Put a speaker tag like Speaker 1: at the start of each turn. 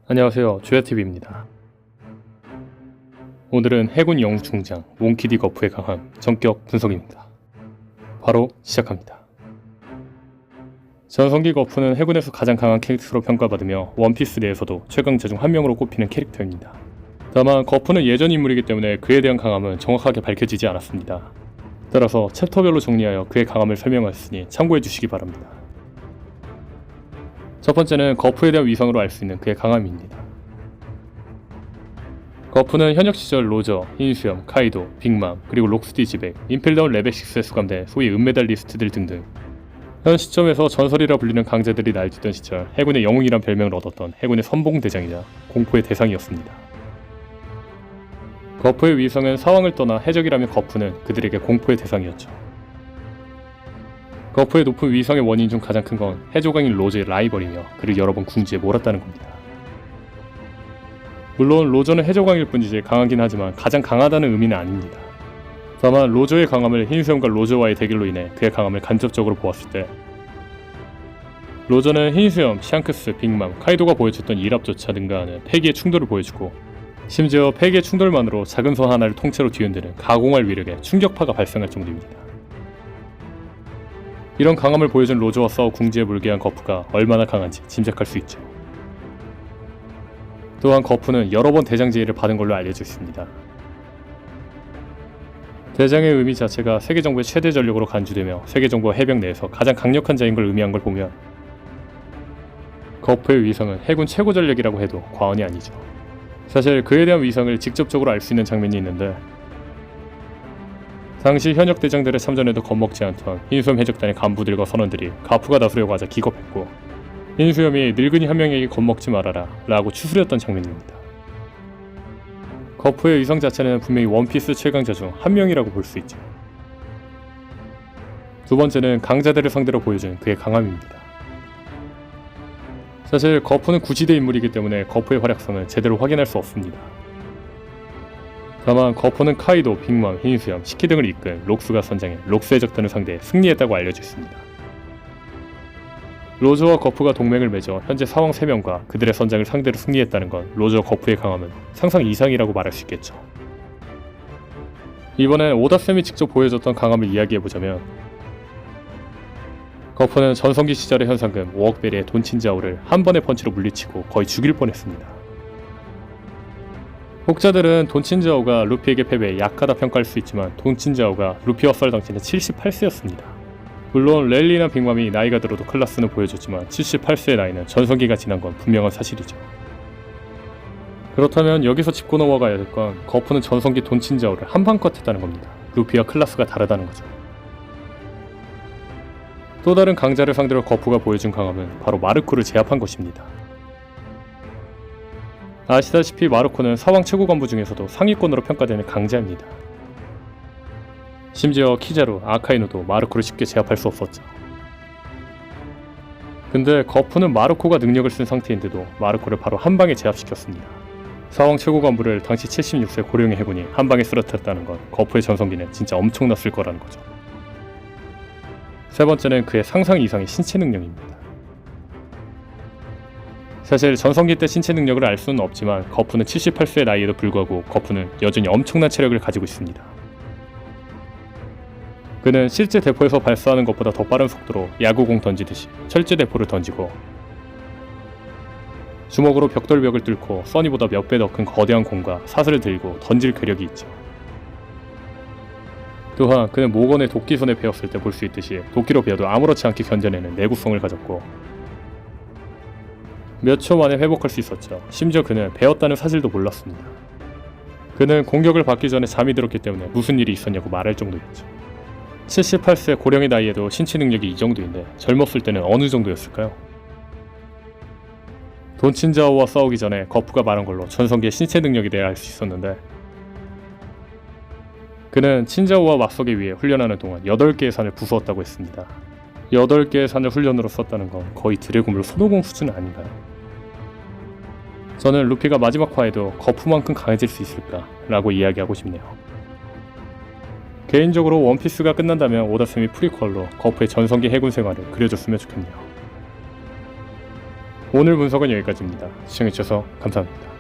Speaker 1: 안녕하세요, 조야TV입니다. 오늘은 해군 영웅중장 몽키디 거프의 강함 전격 분석입니다. 바로 시작합니다. 전성기 거프는 해군에서 가장 강한 캐릭터로 평가받으며 원피스 내에서도 최강자 중 한 명으로 꼽히는 캐릭터입니다. 다만 거프는 예전 인물이기 때문에 그에 대한 강함은 정확하게 밝혀지지 않았습니다. 따라서 챕터별로 정리하여 그의 강함을 설명하였으니 참고해 주시기 바랍니다. 첫 번째는 거프에 대한 위상으로 알 수 있는 그의 강함입니다. 거프는 현역 시절 로저, 흰수염, 카이도, 빅맘, 그리고 록스디 지백, 임펠다운 레벨 6에 수감된 소위 은메달리스트들 등등 현 시점에서 전설이라 불리는 강자들이 날뛰던 시절 해군의 영웅이란 별명을 얻었던 해군의 선봉대장이자 공포의 대상이었습니다. 거프의 위상은 사왕을 떠나 해적이라면 거프는 그들에게 공포의 대상이었죠. 거프의 높은 위상의 원인 중 가장 큰 건 해조강인 로저의 라이벌이며 그를 여러 번 궁지에 몰았다는 겁니다. 물론 로저는 해조강일 뿐이지 강하긴 하지만 가장 강하다는 의미는 아닙니다. 다만 로저의 강함을 흰수염과 로저와의 대결로 인해 그의 강함을 간접적으로 보았을 때 로저는 흰수염, 샹크스, 빅맘, 카이도가 보여줬던 일합조차 능가하는 패기의 충돌을 보여주고 심지어 패기의 충돌만으로 작은 선 하나를 통째로 뒤흔드는 가공할 위력의 충격파가 발생할 정도입니다. 이런 강함을 보여준 로저와 싸워 궁지에 물게 한 거프가 얼마나 강한지 짐작할 수 있죠. 또한 거프는 여러 번 대장 제의를 받은 걸로 알려져 있습니다. 대장의 의미 자체가 세계정부의 최대 전력으로 간주되며 세계정부 해병 내에서 가장 강력한 자인 걸 의미한 걸 보면 거프의 위상은 해군 최고 전력이라고 해도 과언이 아니죠. 사실 그에 대한 위상을 직접적으로 알 수 있는 장면이 있는데 당시 현역 대장들의 참전에도 겁먹지 않던 흰수염 해적단의 간부들과 선원들이 가프가 나서려고 하자 기겁했고 흰수염이 늙은이 한 명에게 겁먹지 말아라 라고 추스렸던 장면입니다. 거프의 위상 자체는 분명히 원피스 최강자 중 한 명이라고 볼 수 있죠. 두 번째는 강자들을 상대로 보여준 그의 강함입니다. 사실 거프는 구시대 인물이기 때문에 거프의 활약상을 제대로 확인할 수 없습니다. 다만 거프는 카이도, 빅맘, 흰수염, 시키 등을 이끈 록스가 선장해 록스 해적단을 상대해 승리했다고 알려져 있습니다. 로저와 거프가 동맹을 맺어 현재 사왕 3명과 그들의 선장을 상대로 승리했다는 건 로저와 거프의 강함은 상상 이상이라고 말할 수 있겠죠. 이번엔 오다쌤이 직접 보여줬던 강함을 이야기해보자면 거프는 전성기 시절의 현상금 5억베리의 돈친자오를 한 번의 펀치로 물리치고 거의 죽일 뻔했습니다. 혹자들은 돈친자오가 루피에게 패배해 약하다 평가할 수 있지만 돈친자오가 루피와 썰 당시는 78세였습니다. 물론 랠리나 빅맘이 나이가 들어도 클라스는 보여줬지만 78세의 나이는 전성기가 지난 건 분명한 사실이죠. 그렇다면 여기서 짚고 넘어가야 될 건 거프는 전성기 돈친자오를 한방 컷했다는 겁니다. 루피와 클라스가 다르다는 거죠. 또 다른 강자를 상대로 거프가 보여준 강함은 바로 마르코를 제압한 것입니다. 아시다시피 마르코는 사왕 최고 간부 중에서도 상위권으로 평가되는 강자입니다. 심지어 키자루, 아카이누도 마르코를 쉽게 제압할 수 없었죠. 근데 거프는 마르코가 능력을 쓴 상태인데도 마르코를 바로 한방에 제압시켰습니다. 사왕 최고 간부를 당시 76세 고령의 해군이 한방에 쓰러뜨렸다는 건 거프의 전성기는 진짜 엄청났을 거라는 거죠. 세 번째는 그의 상상 이상의 신체 능력입니다. 사실 전성기 때 신체 능력을 알 수는 없지만 거프는 78세의 나이에도 불구하고 거프는 여전히 엄청난 체력을 가지고 있습니다. 그는 실제 대포에서 발사하는 것보다 더 빠른 속도로 야구공 던지듯이 철제 대포를 던지고 주먹으로 벽돌벽을 뚫고 써니보다 몇 배 더 큰 거대한 공과 사슬을 들고 던질 괴력이 있죠. 또한 그는 모건의 도끼손에 베었을 때 볼 수 있듯이 도끼로 베어도 아무렇지 않게 견뎌내는 내구성을 가졌고 몇 초 만에 회복할 수 있었죠. 심지어 그는 베었다는 사실도 몰랐습니다. 그는 공격을 받기 전에 잠이 들었기 때문에 무슨 일이 있었냐고 말할 정도였죠. 78세 고령의 나이에도 신체 능력이 이 정도인데 젊었을 때는 어느 정도였을까요? 돈친자오와 싸우기 전에 거프가 말한 걸로 전성기의 신체 능력에 대해 알 수 있었는데 그는 친자오와 맞서기 위해 훈련하는 동안 8개의 산을 부수었다고 했습니다. 8개의 산을 훈련으로 썼다는 건 거의 드래곤볼 손오공 수준 아닌가요? 저는 루피가 마지막 화에도 거푸만큼 강해질 수 있을까 라고 이야기하고 싶네요. 개인적으로 원피스가 끝난다면 오다쌤이 프리퀄로 거푸의 전성기 해군 생활을 그려줬으면 좋겠네요. 오늘 분석은 여기까지입니다. 시청해주셔서 감사합니다.